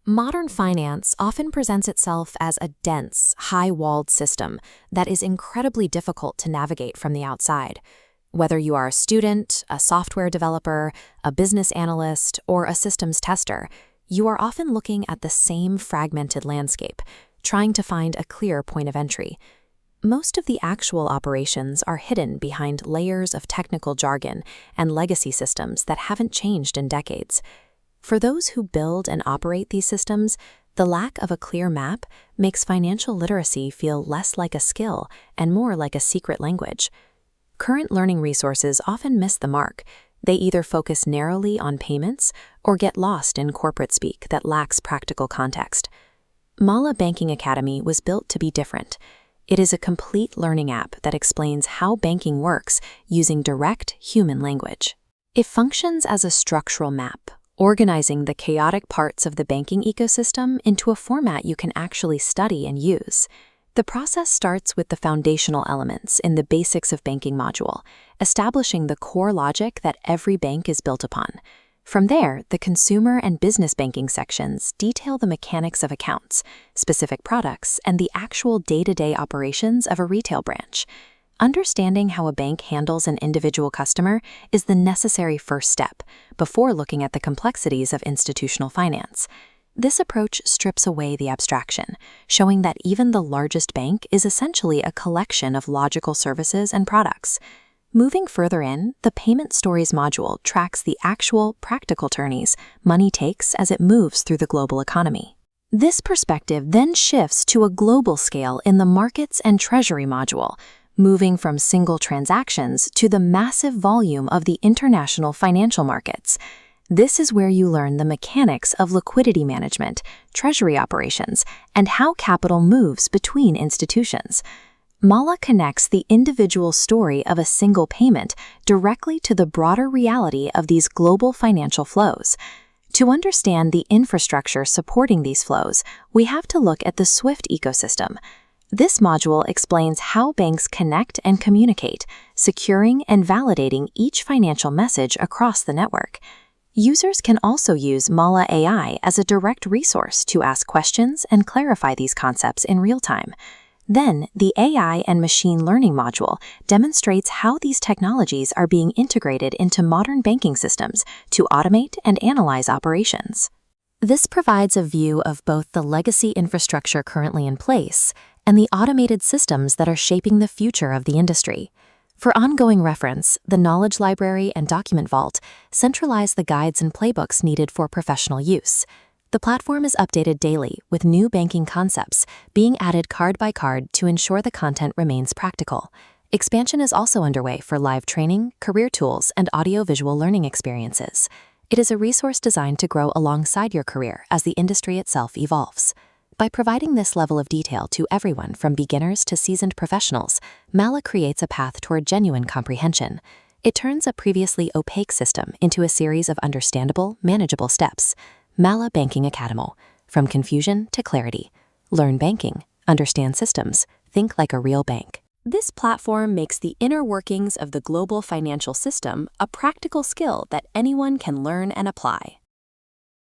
Modern finance often presents itself as a dense, high-walled system that is incredibly difficult to navigate from the outside. Whether you are a student, a software developer, a business analyst, or a systems tester, you are often looking at the same fragmented landscape, trying to find a clear point of entry. Most of the actual operations are hidden behind layers of technical jargon and legacy systems that haven't changed in decades. For those who build and operate these systems, the lack of a clear map makes financial literacy feel less like a skill and more like a secret language. Current learning resources often miss the mark. They either focus narrowly on payments or get lost in corporate speak that lacks practical context. Malla Banking Academy was built to be different. It is a complete learning app that explains how banking works using direct human language. It functions as a structural map, organizing the chaotic parts of the banking ecosystem into a format you can actually study and use. The process starts with the foundational elements in the Basics of Banking module, establishing the core logic that every bank is built upon. From there, the consumer and business banking sections detail the mechanics of accounts, specific products, and the actual day-to-day operations of a retail branch. Understanding how a bank handles an individual customer is the necessary first step before looking at the complexities of institutional finance. This approach strips away the abstraction, showing that even the largest bank is essentially a collection of logical services and products. Moving further in, the Payment Stories module tracks the actual, practical journeys money takes as it moves through the global economy. This perspective then shifts to a global scale in the Markets and Treasury module, moving from single transactions to the massive volume of the international financial markets. This is where you learn the mechanics of liquidity management, treasury operations, and how capital moves between institutions. Malla connects the individual story of a single payment directly to the broader reality of these global financial flows. To understand the infrastructure supporting these flows, we have to look at the SWIFT ecosystem. This module explains how banks connect and communicate, securing and validating each financial message across the network. Users can also use Malla AI as a direct resource to ask questions and clarify these concepts in real time. Then, the AI and machine learning module demonstrates how these technologies are being integrated into modern banking systems to automate and analyze operations. This provides a view of both the legacy infrastructure currently in place and the automated systems that are shaping the future of the industry. For ongoing reference, the Knowledge Library and Document Vault centralize the guides and playbooks needed for professional use. The platform is updated daily, with new banking concepts being added card by card to ensure the content remains practical. Expansion is also underway for live training, career tools, and audio-visual learning experiences. It is a resource designed to grow alongside your career as the industry itself evolves. By providing this level of detail to everyone from beginners to seasoned professionals, Malla creates a path toward genuine comprehension. It turns a previously opaque system into a series of understandable, manageable steps. Malla Banking Academy. From confusion to clarity. Learn banking, understand systems, think like a real bank. This platform makes the inner workings of the global financial system a practical skill that anyone can learn and apply.